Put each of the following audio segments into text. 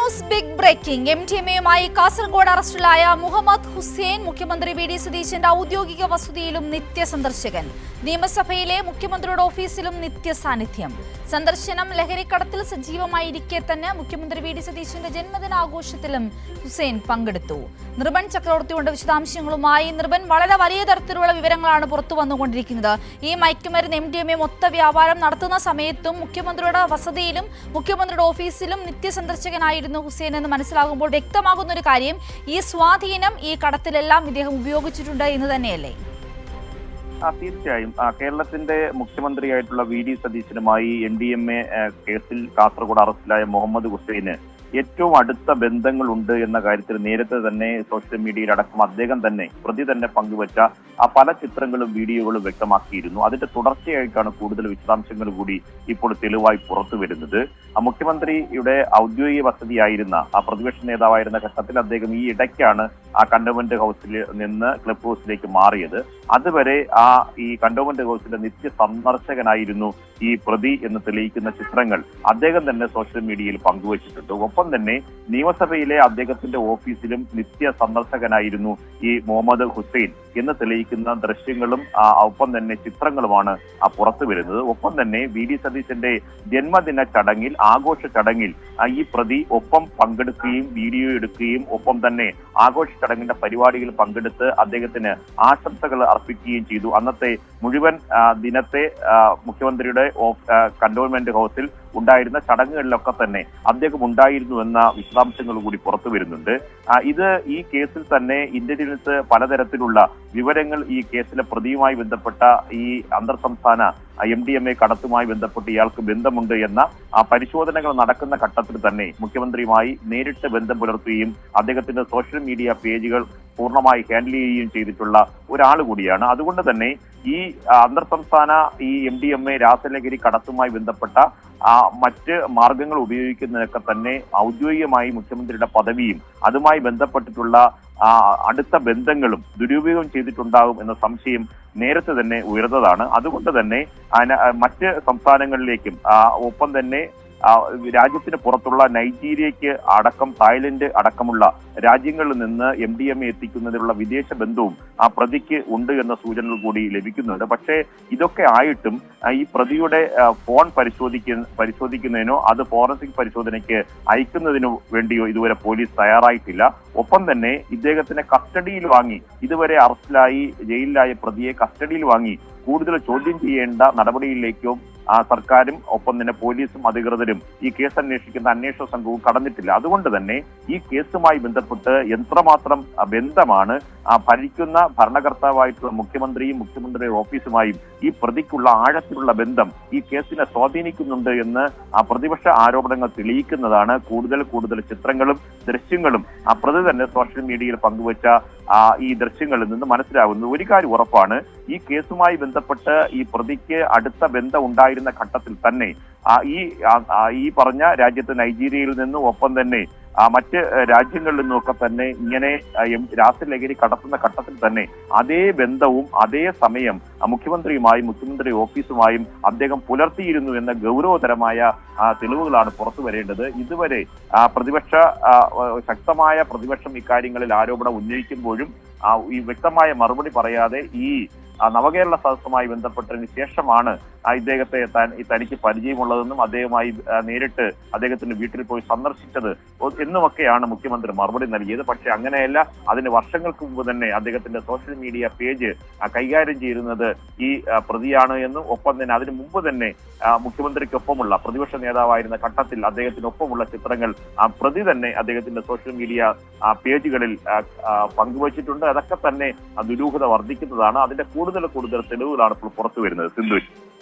News big breaking. MDMA-യുമായി കാസർഗോഡ് അറസ്റ്റിലായ മുഹമ്മദ് ഹുസൈൻ മുഖ്യമന്ത്രി വി.ഡി. സതീശന്റെ ഔദ്യോഗിക വസതിയിലും നിത്യസന്ദർശകൻ. നിയമസഭയിലെ മുഖ്യമന്ത്രിയുടെ ഓഫീസിലും നിത്യസാന്നിധ്യം. സന്ദർശനം ലഹരിക്കടത്തിൽ സജീവമായിരിക്കെ തന്നെ മുഖ്യമന്ത്രി വി.ഡി. സതീശന്റെ ജന്മദിനാഘോഷത്തിലും ഹുസൈൻ പങ്കെടുത്തു. നിർബൻ ചക്രവർത്തിയുടെ വിശദാംശങ്ങളുമായി. നിർബൻ, വളരെ വലിയ തരത്തിലുള്ള വിവരങ്ങളാണ് പുറത്തു വന്നുകൊണ്ടിരിക്കുന്നത്. ഈ മയക്കുമരുന്ന് MDMA മൊത്ത വ്യാപാരം നടത്തുന്ന സമയത്തും മുഖ്യമന്ത്രിയുടെ വസതിയിലും മുഖ്യമന്ത്രിയുടെ ഓഫീസിലും നിത്യസന്ദർശകനായിരുന്നു ഹുസൈൻ എന്ന് മനസ്സിലാകുമ്പോൾ വ്യക്തമാകുന്ന ഒരു കാര്യം, ഈ സ്വാധീനം ഈ കടത്തിലെല്ലാം ഇദ്ദേഹം ഉപയോഗിച്ചിട്ടുണ്ട് എന്ന് തന്നെയല്ലേ? തീർച്ചയായും കേരളത്തിന്റെ മുഖ്യമന്ത്രിയായിട്ടുള്ള വി.ഡി. സതീശനുമായി MDMA കേസിൽ കാസർഗോഡ് അറസ്റ്റിലായ മുഹമ്മദ് ഹുസൈന് ഏറ്റവും അടുത്ത ബന്ധങ്ങളുണ്ട് എന്ന കാര്യത്തിൽ നേരത്തെ തന്നെ സോഷ്യൽ മീഡിയയിലടക്കം അദ്ദേഹം തന്നെ പ്രതി തന്നെ പങ്കുവച്ച പല ചിത്രങ്ങളും വീഡിയോകളും വ്യക്തമാക്കിയിരുന്നു. അതിന്റെ തുടർച്ചയായിട്ടാണ് കൂടുതൽ വിശദാംശങ്ങൾ കൂടി ഇപ്പോൾ തെളിവായി പുറത്തു വരുന്നത്. മുഖ്യമന്ത്രിയുടെ ഔദ്യോഗിക വസതിയായിരുന്ന പ്രതിപക്ഷ നേതാവായിരുന്ന ഘട്ടത്തിൽ അദ്ദേഹം ഈ ഇടയ്ക്കാണ് കണ്ടോൺമെന്റ് ഹൗസിൽ നിന്ന് ക്ലബ് ഹൗസിലേക്ക് മാറിയത്. അതുവരെ ഈ കണ്ടോൺമെന്റ് ഹൗസിലെ നിത്യ സന്ദർശകനായിരുന്നു ഈ പ്രതി എന്ന് തെളിയിക്കുന്ന ചിത്രങ്ങൾ അദ്ദേഹം തന്നെ സോഷ്യൽ മീഡിയയിൽ പങ്കുവച്ചിട്ടുണ്ട്. ഒപ്പം തന്നെ നിയമസഭയിലെ അദ്ദേഹത്തിന്റെ ഓഫീസിലും നിത്യ സന്ദർശകനായിരുന്നു ഈ മുഹമ്മദ് ഹുസൈൻ എന്ന് തെളിയിക്കുന്ന ദൃശ്യങ്ങളും ഒപ്പം തന്നെ ചിത്രങ്ങളുമാണ് പുറത്തു വരുന്നത്. ഒപ്പം തന്നെ വി.ഡി. സതീശന്റെ ജന്മദിന ചടങ്ങിൽ, ആഘോഷ ചടങ്ങിൽ ഈ പ്രതി ഒപ്പം പങ്കെടുക്കുകയും വീഡിയോ എടുക്കുകയും ഒപ്പം തന്നെ ആഘോഷ ചടങ്ങിന്റെ പരിപാടിയിൽ പങ്കെടുത്ത് അദ്ദേഹത്തിന് ആശംസകൾ അർപ്പിക്കുകയും ചെയ്തു. അന്നത്തെ മുഴുവൻ ദിനത്തെ മുഖ്യമന്ത്രിയുടെ കണ്ടോൺമെന്റ് ഹൗസിൽ ഉണ്ടായിരുന്ന ചടങ്ങുകളിലൊക്കെ തന്നെ അദ്ദേഹം ഉണ്ടായിരുന്നു എന്ന വിശദാംശങ്ങൾ കൂടി പുറത്തു വരുന്നുണ്ട്. ഈ കേസിൽ തന്നെ ഇന്റലിജൻസ് പലതരത്തിലുള്ള വിവരങ്ങൾ ഈ കേസിലെ പ്രതിയുമായി ബന്ധപ്പെട്ട ഈ അന്തർ സംസ്ഥാന MDMA കടത്തുമായി ബന്ധപ്പെട്ട് ഇയാൾക്ക് ബന്ധമുണ്ട് എന്ന പരിശോധനകൾ നടക്കുന്ന ഘട്ടത്തിൽ തന്നെ മുഖ്യമന്ത്രിയുമായി നേരിട്ട് ബന്ധം പുലർത്തുകയും അദ്ദേഹത്തിന്റെ സോഷ്യൽ മീഡിയ പേജുകൾ പൂർണ്ണമായി ഹാൻഡിൽ ചെയ്യുകയും ചെയ്തിട്ടുള്ള ഒരാൾ കൂടിയാണ്. അതുകൊണ്ട് തന്നെ ഈ അന്തർ സംസ്ഥാന ഈ MDMA രാസലഹരി കടത്തുമായി ബന്ധപ്പെട്ട മറ്റ് മാർഗങ്ങൾ ഉപയോഗിക്കുന്നതൊക്കെ തന്നെ ഔദ്യോഗികമായി മുഖ്യമന്ത്രിയുടെ പദവിയും അതുമായി ബന്ധപ്പെട്ടിട്ടുള്ള അടുത്ത ബന്ധങ്ങളും ദുരുപയോഗം ചെയ്തിട്ടുണ്ടാകും എന്ന സംശയം നേരത്തെ തന്നെ ഉയർന്നതാണ്. അതുകൊണ്ട് തന്നെ മറ്റ് സംസ്ഥാനങ്ങളിലേക്കും ഒപ്പം തന്നെ രാജ്യത്തിന് പുറത്തുള്ള നൈജീരിയയ്ക്ക് അടക്കം തായ്ലൻഡ് അടക്കമുള്ള രാജ്യങ്ങളിൽ നിന്ന് MDMA എത്തിക്കുന്നതിനുള്ള വിദേശ ബന്ധവും പ്രതിക്ക് ഉണ്ട് എന്ന സൂചനകൾ കൂടി ലഭിക്കുന്നുണ്ട്. പക്ഷേ ഇതൊക്കെ ആയിട്ടും ഈ പ്രതിയുടെ ഫോൺ പരിശോധിക്കുന്നതിനോ അത് ഫോറൻസിക് പരിശോധനയ്ക്ക് അയക്കുന്നതിനോ വേണ്ടിയോ ഇതുവരെ പോലീസ് തയ്യാറായിട്ടില്ല. ഒപ്പം തന്നെ ഇദ്ദേഹത്തിനെ കസ്റ്റഡിയിൽ വാങ്ങി, ഇതുവരെ അറസ്റ്റിലായി ജയിലിലായ പ്രതിയെ കസ്റ്റഡിയിൽ വാങ്ങി കൂടുതൽ ചോദ്യം ചെയ്യേണ്ട നടപടിയിലേക്കോ സർക്കാരും ഒപ്പം തന്നെ പോലീസും അധികൃതരും ഈ കേസ് അന്വേഷിക്കുന്ന അന്വേഷണ സംഘവും കടന്നിട്ടില്ല. അതുകൊണ്ട് തന്നെ ഈ കേസുമായി ബന്ധപ്പെട്ട് എത്രമാത്രം ബന്ധമാണ് ഭരിക്കുന്ന ഭരണകർത്താവായിട്ടുള്ള മുഖ്യമന്ത്രിയും മുഖ്യമന്ത്രിയുടെ ഓഫീസുമായും ഈ പ്രതിക്കുള്ള ആഴത്തിലുള്ള ബന്ധം ഈ കേസിനെ സ്വാധീനിക്കുന്നുണ്ട് എന്ന് പ്രതിപക്ഷ ആരോപണങ്ങൾ തെളിയിക്കുന്നതാണ് കൂടുതൽ ചിത്രങ്ങളും ദൃശ്യങ്ങളും പ്രതി തന്നെ സോഷ്യൽ മീഡിയയിൽ പങ്കുവച്ച ഈ ദൃശ്യങ്ങളിൽ നിന്ന് മനസ്സിലാകുന്നത്. ഒരു കാര്യം ഉറപ്പാണ്, ഈ കേസുമായി ബന്ധപ്പെട്ട് ഈ പ്രതിക്ക് അടുത്ത ബന്ധം ഉണ്ടായിരുന്ന ഘട്ടത്തിൽ തന്നെ ഈ പറഞ്ഞ രാജ്യത്ത് നൈജീരിയയിൽ നിന്നും ഒപ്പം തന്നെ മറ്റ് രാജ്യങ്ങളിൽ നിന്നൊക്കെ തന്നെ ഇങ്ങനെ രാസലഹരി കടത്തുന്ന ഘട്ടത്തിൽ തന്നെ അതേ ബന്ധവും അതേ സമയം മുഖ്യമന്ത്രിയുമായും മുഖ്യമന്ത്രി ഓഫീസുമായും അദ്ദേഹം പുലർത്തിയിരുന്നു എന്ന ഗൗരവതരമായ തെളിവുകളാണ് പുറത്തു വരേണ്ടത്. ഇതുവരെ ശക്തമായ പ്രതിപക്ഷം ഇക്കാര്യങ്ങളിൽ ആരോപണം ഉന്നയിക്കുമ്പോഴും ഈ വ്യക്തമായ മറുപടി പറയാതെ ഈ നവകേരള സദസ്സുമായി ബന്ധപ്പെട്ടതിന് ശേഷമാണ് ഇദ്ദേഹത്തെ തനിക്ക് പരിചയമുള്ളതെന്നും അദ്ദേഹമായി നേരിട്ട് അദ്ദേഹത്തിന്റെ വീട്ടിൽ പോയി സന്ദർശിച്ചത് എന്നുമൊക്കെയാണ് മുഖ്യമന്ത്രി മറുപടി നൽകിയത്. പക്ഷെ അങ്ങനെയല്ല, അതിന് വർഷങ്ങൾക്ക് മുമ്പ് തന്നെ അദ്ദേഹത്തിന്റെ സോഷ്യൽ മീഡിയ പേജ് കൈകാര്യം ചെയ്യുന്നത് ഈ പ്രതിയാണ് എന്നും ഒപ്പം തന്നെ അതിനു മുമ്പ് തന്നെ മുഖ്യമന്ത്രിക്കൊപ്പമുള്ള പ്രതിപക്ഷ നേതാവായിരുന്ന ഘട്ടത്തിൽ അദ്ദേഹത്തിനൊപ്പമുള്ള ചിത്രങ്ങൾ പ്രതി തന്നെ അദ്ദേഹത്തിന്റെ സോഷ്യൽ മീഡിയ പേജുകളിൽ പങ്കുവച്ചിട്ടുണ്ട്. അതൊക്കെ തന്നെ ദുരൂഹത വർദ്ധിക്കുന്നതാണ്. അതിന്റെ കൂടുതൽ തെളിവുകളാണ് ഇപ്പോൾ പുറത്തു വരുന്നത്. സിന്ധു,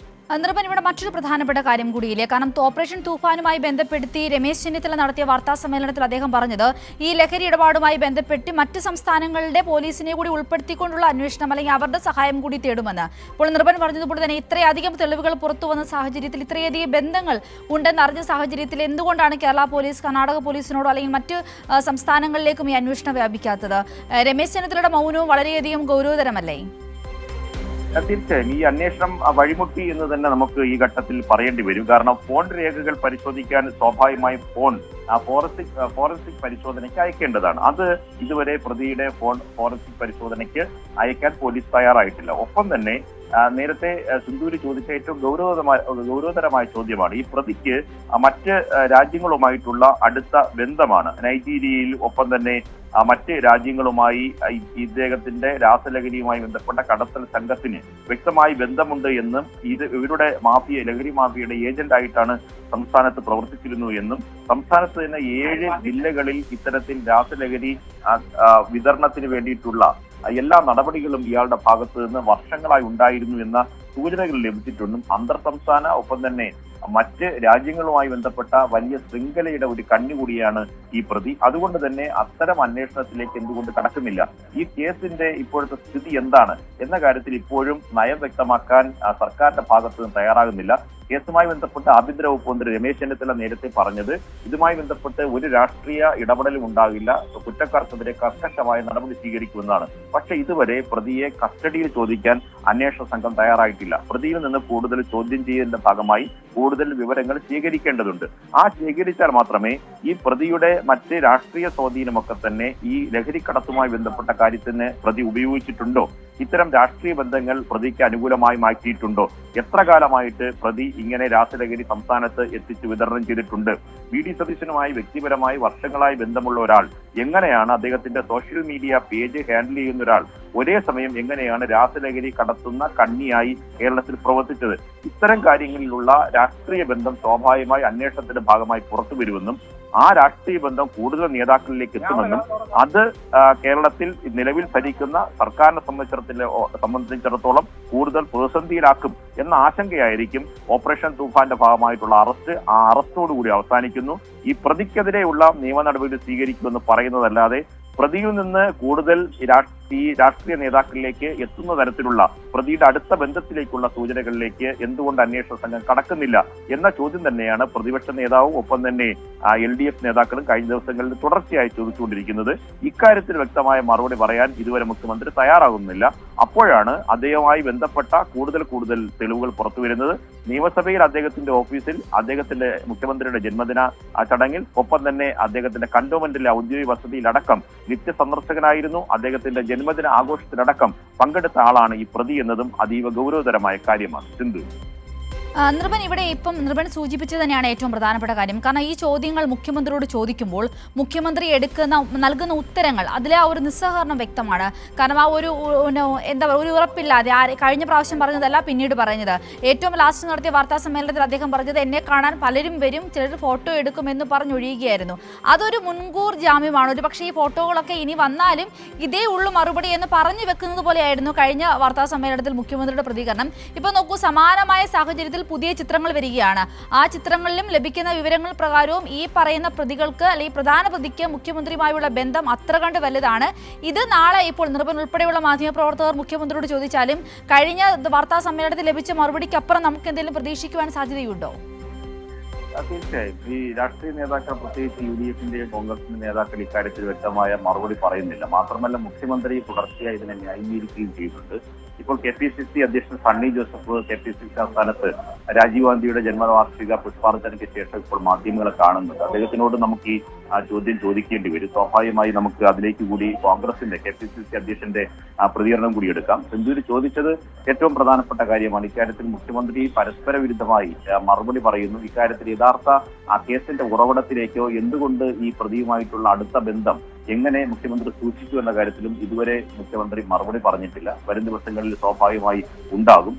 നിർബൻ, ഇവിടെ മറ്റൊരു പ്രധാനപ്പെട്ട കാര്യം കൂടിയില്ലേ? കാരണം ഓപ്പറേഷൻ തൂഫാനുമായി ബന്ധപ്പെടുത്തി രമേശ് ചെന്നിത്തല നടത്തിയ വാർത്താ സമ്മേളനത്തിൽ അദ്ദേഹം പറഞ്ഞത് ഈ ലഹരി ഇടപാടുമായി ബന്ധപ്പെട്ട് മറ്റ് സംസ്ഥാനങ്ങളുടെ പോലീസിനെ കൂടി ഉൾപ്പെടുത്തിക്കൊണ്ടുള്ള അന്വേഷണം അല്ലെങ്കിൽ അവരുടെ സഹായം കൂടി തേടുമെന്ന്. ഇപ്പോൾ നിർബൻ പറഞ്ഞതുപോലെ തന്നെ ഇത്രയധികം തെളിവുകൾ പുറത്തു വന്ന സാഹചര്യത്തിൽ, ഇത്രയധികം ബന്ധങ്ങൾ ഉണ്ടെന്ന് അറിഞ്ഞ സാഹചര്യത്തിൽ എന്തുകൊണ്ടാണ് കേരള പോലീസ് കർണാടക പോലീസിനോടോ അല്ലെങ്കിൽ മറ്റ് സംസ്ഥാനങ്ങളിലേക്കും ഈ അന്വേഷണം വ്യാപിക്കാത്തത്? രമേശ് ചെന്നിത്തലയുടെ മൗനവും വളരെയധികം ഗൗരവതരമല്ലേ? തീർച്ചയായും ഈ അന്വേഷണം വഴിമുട്ടി എന്ന് തന്നെ നമുക്ക് ഈ ഘട്ടത്തിൽ പറയേണ്ടി വരും. കാരണം ഫോൺ രേഖകൾ പരിശോധിക്കാൻ സ്വാഭാവികമായും ഫോറൻസിക് പരിശോധനയ്ക്ക് അയക്കേണ്ടതാണ്. അത് ഇതുവരെ പ്രതിയുടെ ഫോറൻസിക് പരിശോധനയ്ക്ക് അയക്കാൻ പോലീസ് തയ്യാറായിട്ടില്ല. ഒപ്പം തന്നെ നേരത്തെ സിന്ധൂരി ചോദിച്ച ഏറ്റവും ഗൗരവതരമായ ചോദ്യമാണ് ഈ പ്രതിക്ക് മറ്റ് രാജ്യങ്ങളുമായിട്ടുള്ള അടുത്ത ബന്ധമാണ്. നൈജീരിയയിൽ ഒപ്പം തന്നെ മറ്റ് രാജ്യങ്ങളുമായി ഇദ്ദേഹത്തിന്റെ രാസലഹരിയുമായി ബന്ധപ്പെട്ട കടത്തൽ സംഘത്തിന് വ്യക്തമായി ബന്ധമുണ്ട് എന്നും ഇവരുടെ ലഹരി മാഫിയയുടെ ഏജന്റായിട്ടാണ് സംസ്ഥാനത്ത് പ്രവർത്തിച്ചിരുന്നു എന്നും സംസ്ഥാനത്ത് തന്നെ 7 ജില്ലകളിൽ ഇത്തരത്തിൽ രാസലഹരി വിതരണത്തിന് വേണ്ടിയിട്ടുള്ള എല്ലാ നടപടികളും ഇയാളുടെ ഭാഗത്ത് നിന്ന് വർഷങ്ങളായി ഉണ്ടായിരുന്നു എന്ന സൂചനകൾ ലഭിച്ചിട്ടുണ്ടും അന്തർ സംസ്ഥാന ഒപ്പം തന്നെ മറ്റ് രാജ്യങ്ങളുമായി ബന്ധപ്പെട്ട വലിയ ശൃംഖലയുടെ ഒരു കണ്ണുകൂടിയാണ് ഈ പ്രതി. അതുകൊണ്ട് തന്നെ അത്തരം അന്വേഷണത്തിലേക്ക് എന്തുകൊണ്ട് കടക്കുന്നില്ല? ഈ കേസിന്റെ ഇപ്പോഴത്തെ സ്ഥിതി എന്താണ് എന്ന കാര്യത്തിൽ ഇപ്പോഴും നയം വ്യക്തമാക്കാൻ സർക്കാരിന്റെ ഭാഗത്ത് നിന്ന് തയ്യാറാകുന്നില്ല. കേസുമായി ബന്ധപ്പെട്ട് ആഭ്യന്തര വകുപ്പ് മന്ത്രി രമേശ് ചെന്നിത്തല നേരത്തെ പറഞ്ഞത് ഇതുമായി ബന്ധപ്പെട്ട് ഒരു രാഷ്ട്രീയ ഇടപെടലും ഉണ്ടാകില്ല, കുറ്റക്കാർക്കെതിരെ കർക്കശമായ നടപടി സ്വീകരിക്കുമെന്നാണ്. പക്ഷെ ഇതുവരെ പ്രതിയെ കസ്റ്റഡിയിൽ ചോദിക്കാൻ അന്വേഷണ സംഘം തയ്യാറായിട്ടില്ല. പ്രതിയിൽ നിന്ന് കൂടുതൽ ചോദ്യം ചെയ്യലിന്റെ ഭാഗമായി കൂടുതൽ വിവരങ്ങൾ ശേഖരിക്കേണ്ടതുണ്ട്. ആ ശേഖരിച്ചാൽ മാത്രമേ ഈ പ്രതിയുടെ മറ്റ് രാഷ്ട്രീയ സ്വാധീനമൊക്കെ തന്നെ ഈ ലഹരിക്കടത്തുമായി ബന്ധപ്പെട്ട കാര്യത്തിന് പ്രതി ഉപയോഗിച്ചിട്ടുണ്ടോ, ഇത്തരം രാഷ്ട്രീയ ബന്ധങ്ങൾ പ്രതിക്ക് അനുകൂലമായി മാറ്റിയിട്ടുണ്ടോ, എത്ര കാലമായിട്ട് പ്രതി ഇങ്ങനെ രാസലഹരി സംസ്ഥാനത്ത് എത്തിച്ച് വിതരണം ചെയ്തിട്ടുണ്ട്, വി.ഡി. സതീശനുമായി വ്യക്തിപരമായി വർഷങ്ങളായി ബന്ധമുള്ള ഒരാൾ എങ്ങനെയാണ് അദ്ദേഹത്തിന്റെ സോഷ്യൽ മീഡിയ പേജ് ഹാൻഡിൽ ചെയ്യുന്ന ഒരാൾ ഒരേ സമയം എങ്ങനെയാണ് രാസലഹരി കടത്തുന്ന കണ്ണിയായി കേരളത്തിൽ പ്രവർത്തിച്ചത്? ഇത്തരം കാര്യങ്ങളിലുള്ള രാഷ്ട്രീയ ബന്ധം സ്വാഭാവികമായി അന്വേഷണത്തിന്റെ ഭാഗമായി പുറത്തു വരുമെന്നും ആ രാഷ്ട്രീയ ബന്ധം കൂടുതൽ നേതാക്കളിലേക്ക് എത്തുമെന്നും അത് കേരളത്തിൽ നിലവിൽ ഭരിക്കുന്ന സർക്കാരിനെ സംബന്ധിച്ചിടത്തോളം കൂടുതൽ പ്രതിസന്ധിയിലാക്കും എന്ന ആശങ്കയായിരിക്കും ഓപ്പറേഷൻ തൂഫാന്റെ ഭാഗമായിട്ടുള്ള അറസ്റ്റ്. ആ അറസ്റ്റോടുകൂടി അവസാനിക്കുന്നു. ഈ പ്രതിക്കെതിരെയുള്ള നിയമ നടപടി സ്വീകരിക്കുമെന്ന് പറയുന്നതല്ലാതെ പ്രതിയിൽ നിന്ന് കൂടുതൽ ഈ രാഷ്ട്രീയ നേതാക്കളിലേക്ക് എത്തുന്ന തരത്തിലുള്ള പ്രതിയുടെ അടുത്ത ബന്ധത്തിലേക്കുള്ള സൂചനകളിലേക്ക് എന്തുകൊണ്ട് അന്വേഷണ സംഘം കടക്കുന്നില്ല എന്ന ചോദ്യം തന്നെയാണ് പ്രതിപക്ഷ നേതാവും ഒപ്പം തന്നെ LDF നേതാക്കളും കഴിഞ്ഞ ദിവസങ്ങളിൽ തുടർച്ചയായി ചോദിച്ചുകൊണ്ടിരിക്കുന്നത്. ഇക്കാര്യത്തിൽ വ്യക്തമായ മറുപടി പറയാൻ ഇതുവരെ മുഖ്യമന്ത്രി തയ്യാറാകുന്നില്ല. അപ്പോഴാണ് അദ്ദേഹവുമായി ബന്ധപ്പെട്ട കൂടുതൽ തെളിവുകൾ പുറത്തു വരുന്നത്. നിയമസഭയിൽ അദ്ദേഹത്തിന്റെ ഓഫീസിൽ അദ്ദേഹത്തിന്റെ മുഖ്യമന്ത്രിയുടെ ജന്മദിന ചടങ്ങിൽ ഒപ്പം തന്നെ അദ്ദേഹത്തിന്റെ കന്റോൺമെന്റിലെ ഔദ്യോഗിക വസതിയിലടക്കം നിത്യ സന്ദർശകനായിരുന്നു. അദ്ദേഹത്തിന്റെ ജന്മദിന ആഘോഷത്തിലടക്കം പങ്കെടുത്ത ആളാണ് ഈ പ്രതി എന്നതും അതീവ ഗൗരവതരമായ കാര്യമാണ്. സിന്ധു, നിർഭൻ ഇവിടെ ഇപ്പം നിർഭൻ സൂചിപ്പിച്ചത് തന്നെയാണ് ഏറ്റവും പ്രധാനപ്പെട്ട കാര്യം. കാരണം ഈ ചോദ്യങ്ങൾ മുഖ്യമന്ത്രിയോട് ചോദിക്കുമ്പോൾ മുഖ്യമന്ത്രി നൽകുന്ന ഉത്തരങ്ങൾ അതിലെ ആ ഒരു നിസ്സഹകരണം വ്യക്തമാണ്. കാരണം ആ ഒരു ഒരു ഉറപ്പില്ലാതെ കഴിഞ്ഞ പ്രാവശ്യം പറഞ്ഞതല്ല പിന്നീട് പറഞ്ഞത്. ഏറ്റവും ലാസ്റ്റ് നടത്തിയ വാർത്താ സമ്മേളനത്തിൽ അദ്ദേഹം പറഞ്ഞത് എന്നെ കാണാൻ പലരും വരും, ചിലർ ഫോട്ടോ എടുക്കുമെന്ന് പറഞ്ഞൊഴിയുകയായിരുന്നു. അതൊരു മുൻകൂർ ജാമ്യമാണ്. ഒരു പക്ഷേ ഈ ഫോട്ടോകളൊക്കെ ഇനി വന്നാലും ഇതേ ഉള്ളു മറുപടി എന്ന് പറഞ്ഞു വെക്കുന്നത് പോലെയായിരുന്നു കഴിഞ്ഞ വാർത്താ സമ്മേളനത്തിൽ മുഖ്യമന്ത്രിയുടെ പ്രതികരണം. ഇപ്പൊ നോക്കൂ, സമാനമായ സാഹചര്യത്തിൽ പുതിയ ചിത്രങ്ങൾ വരികയാണ്. ആ ചിത്രങ്ങളിലും ലഭിക്കുന്ന വിവരങ്ങൾ പ്രകാരവും ഈ പറയുന്ന പ്രതികൾക്ക് അല്ലെങ്കിൽ പ്രധാന പ്രതിക്ക് മുഖ്യമന്ത്രിയുമായുള്ള ബന്ധം അത്ര കണ്ട് വലുതാണ്. ഇത് നാളെ ഇപ്പോൾ നിർഭൻ ഉൾപ്പെടെയുള്ള മാധ്യമപ്രവർത്തകർ മുഖ്യമന്ത്രിയോട് ചോദിച്ചാലും കഴിഞ്ഞ വാർത്താ സമ്മേളനത്തിൽ ലഭിച്ച മറുപടിക്കപ്പുറം നമുക്ക് എന്തെങ്കിലും പ്രതീക്ഷിക്കുവാൻ സാധ്യതയുണ്ടോ? തീർച്ചയായും ഈ രാഷ്ട്രീയ നേതാക്കൾ, പ്രത്യേകിച്ച് UDF-ന്റെയും കോൺഗ്രസിന്റെ നേതാക്കൾ ഇക്കാര്യത്തിൽ വ്യക്തമായ മറുപടി പറയുന്നില്ല. മാത്രമല്ല മുഖ്യമന്ത്രി തുടർച്ചയായി ഇതിനെ ന്യായീകരിക്കുകയും ചെയ്യുന്നുണ്ട്. ഇപ്പോൾ KPCC അധ്യക്ഷൻ സണ്ണി ജോസഫ് KPCC ആസ്ഥാനത്ത് രാജീവ് ഗാന്ധിയുടെ ജന്മവാർഷിക പുഷ്പാർച്ചനയ്ക്ക് ശേഷം ഇപ്പോൾ മാധ്യമങ്ങളെ കാണുന്നുണ്ട്. അദ്ദേഹത്തിനോട് നമുക്ക് ഈ ചോദ്യം ചോദിക്കേണ്ടി വരും. സ്വാഭാവികമായി നമുക്ക് അതിലേക്ക് കൂടി കോൺഗ്രസിന്റെ KPCC അധ്യക്ഷന്റെ പ്രതികരണം കൂടി എടുക്കാം. സിന്ധൂരി ചോദിച്ചത് ഏറ്റവും പ്രധാനപ്പെട്ട കാര്യമാണ്. ഇക്കാര്യത്തിൽ മുഖ്യമന്ത്രി പരസ്പര വിരുദ്ധമായി മറുപടി പറയുന്നു. ഇക്കാര്യത്തിൽ യഥാർത്ഥ കേസിന്റെ ഉറവിടത്തിലേക്കോ എന്തുകൊണ്ട് ഈ പ്രതിയുമായിട്ടുള്ള അടുത്ത ബന്ധം എങ്ങനെ മുഖ്യമന്ത്രി സൂക്ഷിച്ചു എന്ന കാര്യത്തിലും ഇതുവരെ മുഖ്യമന്ത്രി മറുപടി പറഞ്ഞിട്ടില്ല. വരും ദിവസങ്ങളിൽ സ്വാഭാവികമായി ഉണ്ടാകും.